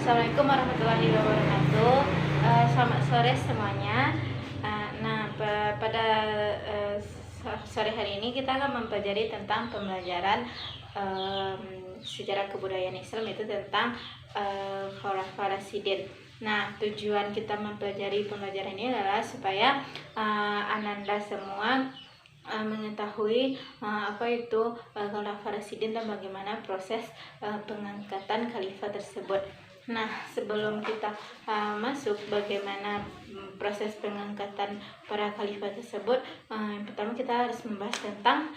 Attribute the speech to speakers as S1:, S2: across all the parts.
S1: Assalamualaikum warahmatullahi wabarakatuh. Selamat sore semuanya. Pada sore hari ini kita akan mempelajari tentang pembelajaran sejarah kebudayaan Islam, itu tentang Khulafaur Rasyidin. Nah, tujuan kita mempelajari pembelajaran ini adalah supaya Ananda semua mengetahui apa itu Khulafaur Rasyidin dan bagaimana proses pengangkatan khalifah tersebut. Nah, sebelum kita masuk bagaimana proses pengangkatan para khalifah tersebut, yang pertama kita harus membahas tentang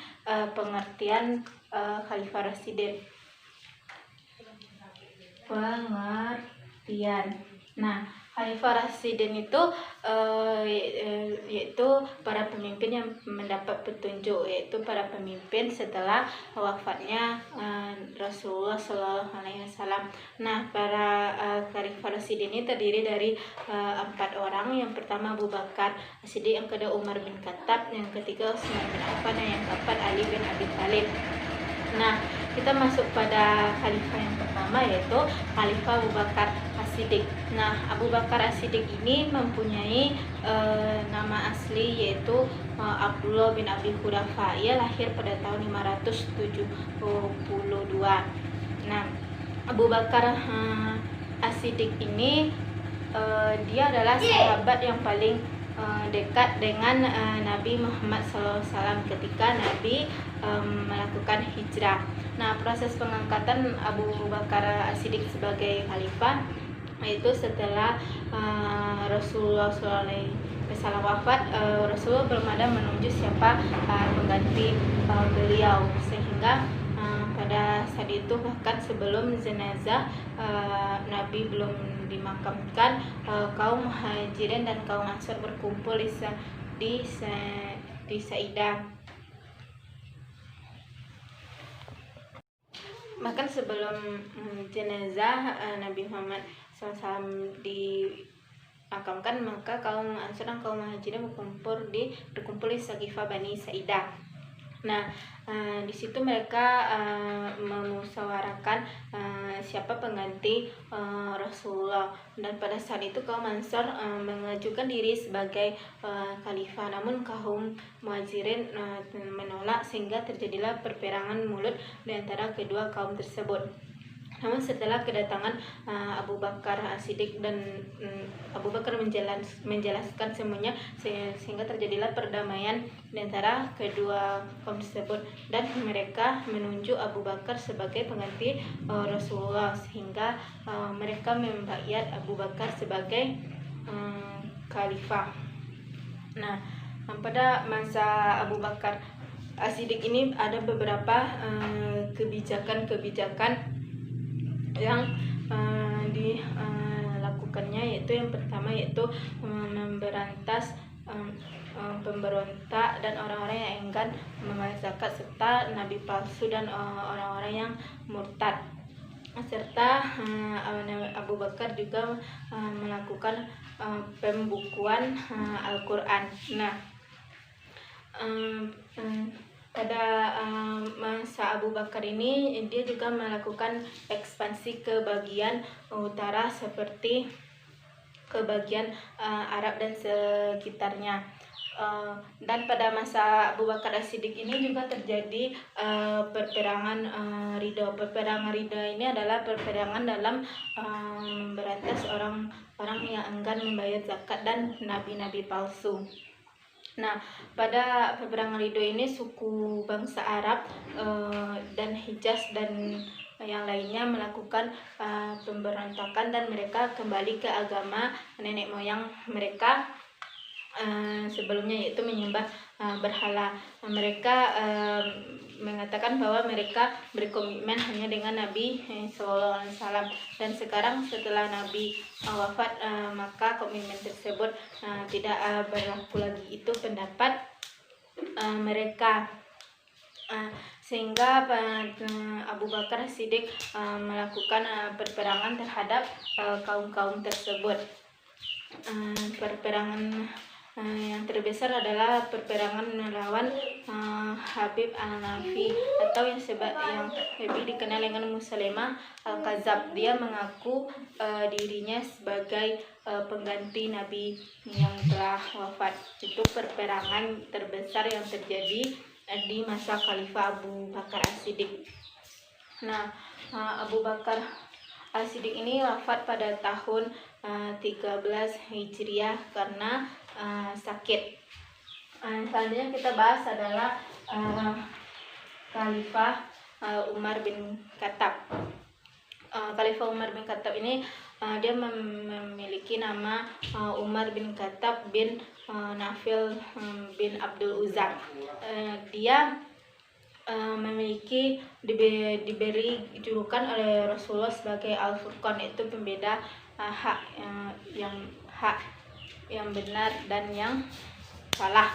S1: pengertian Khulafaur Rasyidin. Pengertian. Nah, Khulafaur Rasyidin itu yaitu para pemimpin yang mendapat petunjuk, yaitu para pemimpin setelah wafatnya Rasulullah Shallallahu Alaihi Wasallam. Nah, para Khulafaur Rasyidin ini terdiri dari 4 orang. Yang pertama Abu Bakar As-Siddiq, yang kedua Umar bin Khattab, yang ketiga Utsman bin Affan, dan yang keempat Ali bin Abi Thalib. Nah, kita masuk pada khalifah yang pertama, yaitu Khalifah Abu Bakar As-Siddiq. Nah, Abu Bakar As-Siddiq ini mempunyai nama asli yaitu Abdullah bin Abi Quhafa. Ia lahir pada tahun 572. Nah, Abu Bakar As-Siddiq ini dia adalah sahabat yang paling dekat dengan Nabi Muhammad SAW ketika Nabi melakukan hijrah. Nah, proses pengangkatan Abu Bakar As-Siddiq sebagai khalifah itu setelah Rasulullah SAW wafat, Rasulullah belum ada menunjuk siapa pengganti beliau, sehingga pada saat itu, bahkan sebelum jenazah Nabi belum dimakamkan, kaum Muhajirin dan kaum Ansor berkumpul di Saidah. Bahkan sebelum jenazah Nabi Muhammad SAW dimakamkan, maka kaum Ansor dan kaum Muhajirin berkumpul di Saqifah Bani Saidah. Nah, di situ mereka memusyawarahkan siapa pengganti Rasulullah, dan pada saat itu kaum Ansor mengajukan diri sebagai khalifah, namun kaum Muhajirin menolak, sehingga terjadilah perperangan mulut di antara kedua kaum tersebut. Namun setelah kedatangan Abu Bakar As-Siddiq dan Abu Bakar menjelaskan semuanya, sehingga terjadilah perdamaian di antara kedua kaum tersebut, dan mereka menunjuk Abu Bakar sebagai pengganti Rasulullah, sehingga mereka membaiat Abu Bakar sebagai khalifah. Nah, pada masa Abu Bakar As-Siddiq ini ada beberapa kebijakan yang dilakukannya, yaitu yang pertama yaitu memberantas pemberontak dan orang-orang yang enggan membayar zakat, serta nabi palsu dan orang-orang yang murtad, serta Abu Bakar juga melakukan pembukuan Al-Quran. Nah, pada masa Abu Bakar ini dia juga melakukan ekspansi ke bagian utara, seperti ke bagian Arab dan sekitarnya. Dan pada masa Abu Bakar As-Siddiq ini juga terjadi perperangan Ridha. Perperangan Ridha ini adalah perperangan dalam memberantas orang-orang yang enggan membayar zakat dan nabi-nabi palsu. Nah, pada peperangan Ridho ini suku bangsa Arab dan Hijaz dan yang lainnya melakukan pemberontakan, dan mereka kembali ke agama nenek moyang mereka sebelumnya, yaitu menyembah berhala. Mereka mengatakan bahwa mereka berkomitmen hanya dengan Nabi Sallallahu Alaihi Wasallam, dan sekarang setelah Nabi wafat, maka komitmen tersebut tidak berlaku lagi. Itu pendapat mereka, sehingga Abu Bakar Siddiq melakukan perperangan terhadap kaum-kaum tersebut. Perperangan yang terbesar adalah perperangan melawan Habib Al-Nafi atau yang lebih dikenal dengan Musailamah Al-Kadzab. Dia mengaku dirinya sebagai pengganti Nabi yang telah wafat. Itu perperangan terbesar yang terjadi di masa Khalifah Abu Bakar As-Siddiq. Nah, Abu Bakar As-Siddiq ini wafat pada tahun 13 Hijriah karena sakit. Selanjutnya kita bahas adalah Khalifah Umar bin Khattab. Khalifah Umar bin Khattab ini dia memiliki nama Umar bin Khattab bin Nafil bin Abdul Uzza. Dia diberi julukan oleh Rasulullah sebagai Al-Furqan, itu pembeda hak yang benar dan yang salah.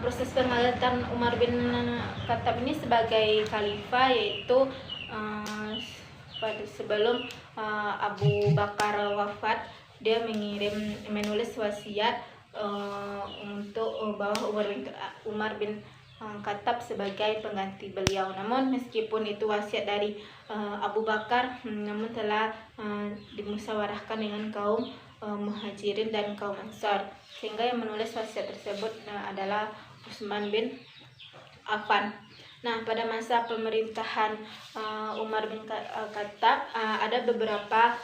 S1: Proses pengangkatan Umar bin Khattab ini sebagai khalifah yaitu sebelum Abu Bakar wafat, dia menulis wasiat untuk bahwa Umar bin Khattab sebagai pengganti beliau. Namun meskipun itu wasiat dari Abu Bakar, namun telah dimusyawarahkan dengan kaum Muhajirin dan kaum Ansar, sehingga yang menulis wasiat tersebut adalah Utsman bin Affan. Nah, pada masa pemerintahan Umar bin Khattab ada beberapa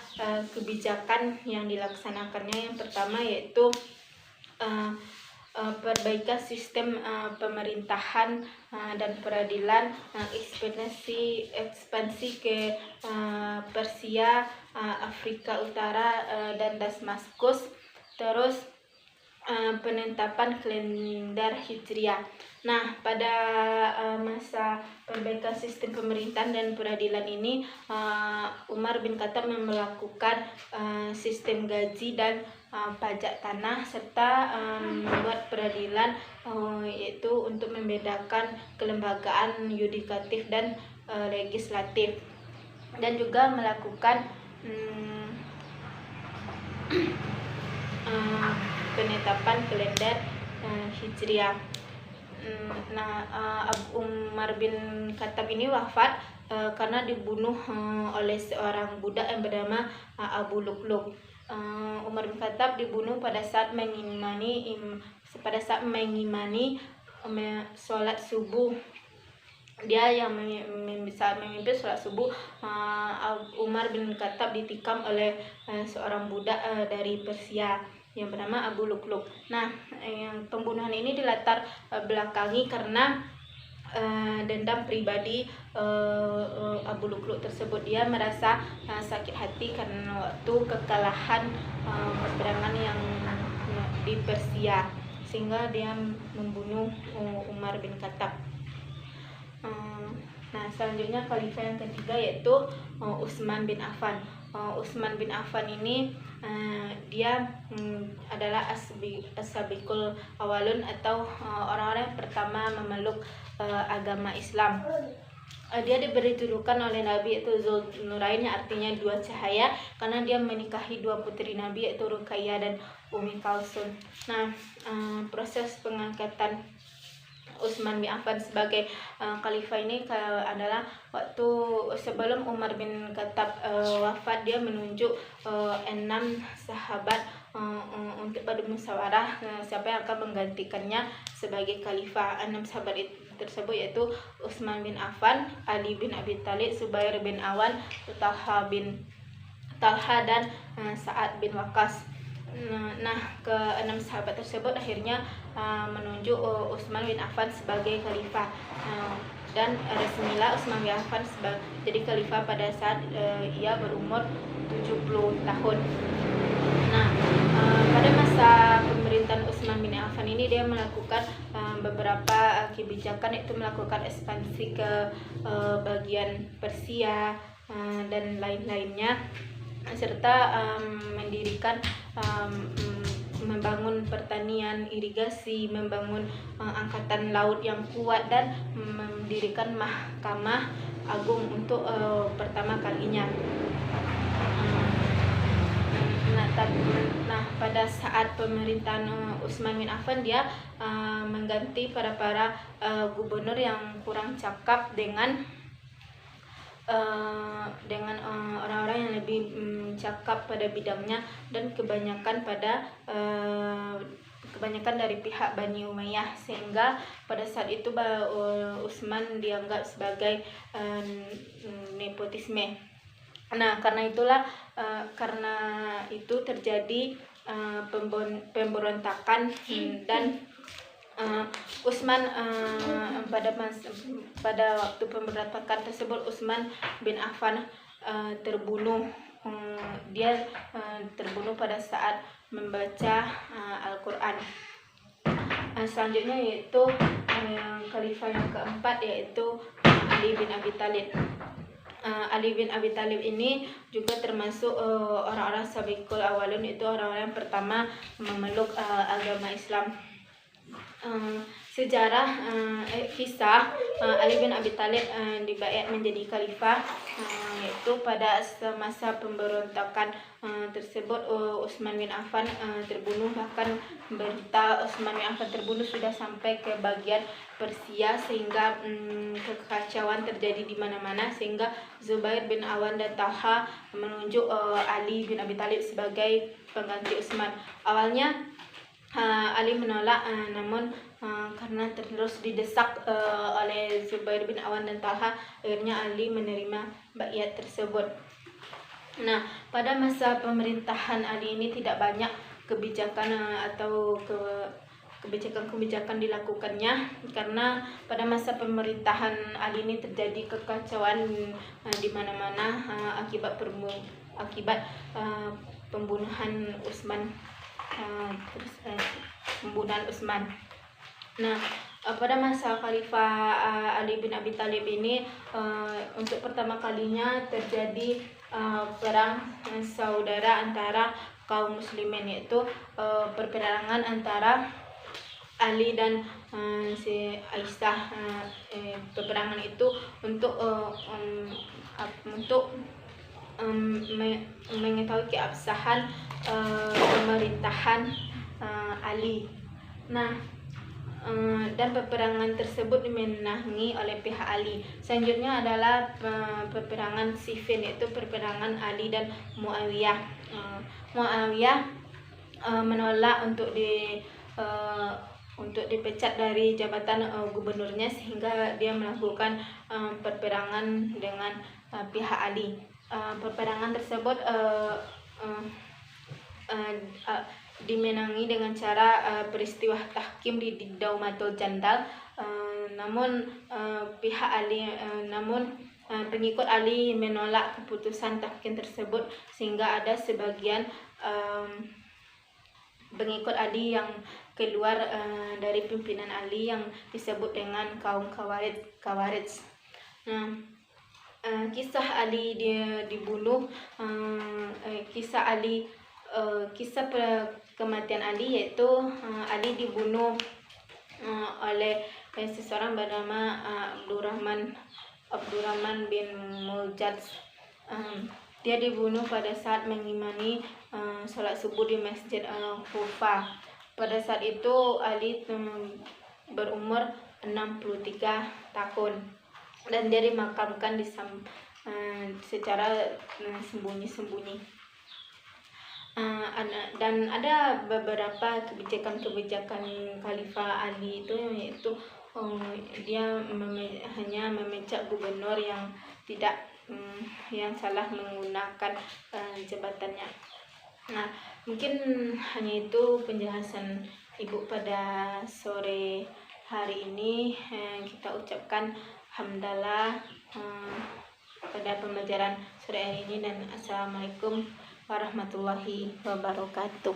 S1: kebijakan yang dilaksanakannya. Yang pertama yaitu perbaikan sistem pemerintahan dan peradilan, ekspansi ke Persia, Afrika Utara dan Damaskus, terus penetapan kalender Hijriah. Nah, pada masa perbaikan sistem pemerintahan dan peradilan ini, Umar bin Khattab melakukan sistem gaji dan pajak tanah, serta membuat peradilan yaitu untuk membedakan kelembagaan yudikatif dan legislatif, dan juga melakukan penetapan kalender Hijriah. Umar bin Khattab ini wafat karena dibunuh oleh seorang budak yang bernama Abu Lu'lu'. Umar bin Khattab dibunuh pada saat mengimani sholat subuh. Dia yang saat memimpin sholat subuh, Umar bin Khattab ditikam oleh seorang budak dari Persia yang bernama Abu Lu'lu'. Nah, yang pembunuhan ini dilatar belakangi karena dendam pribadi Abu Lu'lu' tersebut. Dia merasa sakit hati karena waktu kekalahan peperangan yang di Persia, sehingga dia membunuh Umar bin Khattab. Nah, selanjutnya khalifah yang ketiga yaitu Utsman bin Affan. Utsman bin Affan ini dia adalah as-sabiqul awalun atau orang-orang yang pertama memeluk agama Islam. Dia diberi julukan oleh Nabi yaitu Zulnurain, yang artinya dua cahaya, karena dia menikahi dua putri Nabi yaitu Ruqayyah dan Ummi Kalsum. Nah, proses pengangkatan Utsman bin Affan sebagai khalifah ini adalah waktu sebelum Umar bin Khattab wafat, dia menunjuk 6 sahabat untuk bermusyawarah siapa yang akan menggantikannya sebagai khalifah. 6 sahabat tersebut yaitu Utsman bin Affan, Ali bin Abi Thalib, Zubair bin Awam, Talha dan Sa'ad bin Waqqas. Nah, ke-6 sahabat tersebut akhirnya menunjuk Utsman bin Affan sebagai khalifah, dan resmilah Utsman bin Affan jadi khalifah pada saat ia berumur 70 tahun. Nah, pada masa pemerintahan Utsman bin Affan ini dia melakukan beberapa kebijakan, yaitu melakukan ekspansi ke bagian Persia dan lain-lainnya, serta mendirikan membangun pertanian, irigasi, membangun angkatan laut yang kuat, dan mendirikan mahkamah agung untuk pertama kalinya. Nah, Nah, pada saat pemerintahan Utsman bin Affan, dia mengganti para gubernur yang kurang cakap dengan orang-orang yang lebih cakap pada bidangnya, dan kebanyakan dari pihak Bani Umayyah, sehingga pada saat itu Utsman dianggap sebagai nepotisme. Nah, karena itu terjadi pemberontakan, dan Utsman pada waktu pemberontakan tersebut Utsman bin Affan terbunuh. Dia terbunuh pada saat membaca Al-Quran. Selanjutnya yaitu khalifah yang keempat, yaitu Ali bin Abi Thalib. Ali bin Abi Thalib ini juga termasuk orang-orang sabiqul awalun, itu orang-orang yang pertama memeluk agama Islam. Kisah Ali bin Abi Thalib dibaiat menjadi khalifah, yaitu pada masa pemberontakan tersebut Utsman bin Affan terbunuh. Bahkan berita Utsman bin Affan terbunuh sudah sampai ke bagian Persia, sehingga kekacauan terjadi di mana-mana, sehingga Zubair bin Awan dan Talha menunjuk Ali bin Abi Thalib sebagai pengganti Utsman. Awalnya Ali menolak, namun karena terus didesak oleh Zubair bin Awan dan Talha, akhirnya Ali menerima baiat tersebut. Nah, pada masa pemerintahan Ali ini tidak banyak kebijakan atau kebijakan dilakukannya, karena pada masa pemerintahan Ali ini terjadi kekacauan di mana-mana akibat pembunuhan Utsman. Nah, pada masa Khalifah Ali bin Abi Thalib ini untuk pertama kalinya terjadi perang saudara antara kaum muslimin, yaitu perperangan antara Ali dan si Aisyah. Peperangan itu untuk mengetahui keabsahan pemerintahan Ali. Nah, dan peperangan tersebut dimenangi oleh pihak Ali. Selanjutnya adalah peperangan Siffin, yaitu peperangan Ali dan Muawiyah. Muawiyah menolak untuk dipecat dari jabatan gubernurnya, sehingga dia melakukan peperangan dengan pihak Ali. Peperangan tersebut dimenangi dengan cara peristiwa tahkim di Daumatul Jandal. Namun pengikut Ali menolak keputusan tahkim tersebut, sehingga ada sebagian pengikut Ali yang keluar dari pimpinan Ali yang disebut dengan kaum Khawarij. Nah, kisah Ali dia dibunuh, kisah kematian Ali, yaitu Ali dibunuh oleh seseorang bernama Abdurrahman bin Muljam. Dia dibunuh pada saat mengimani sholat subuh di Masjid Kufah. Pada saat itu Ali berumur 63 tahun, dan dia dimakamkan secara sembunyi-sembunyi. Dan ada beberapa kebijakan Khalifah Ali itu, yaitu dia hanya memecat gubernur yang salah menggunakan jabatannya. Nah, mungkin hanya itu penjelasan Ibu pada sore hari ini. Kita ucapkan hamdalah pada pembelajaran sore hari ini, dan assalamualaikum warahmatullahi wabarakatuh.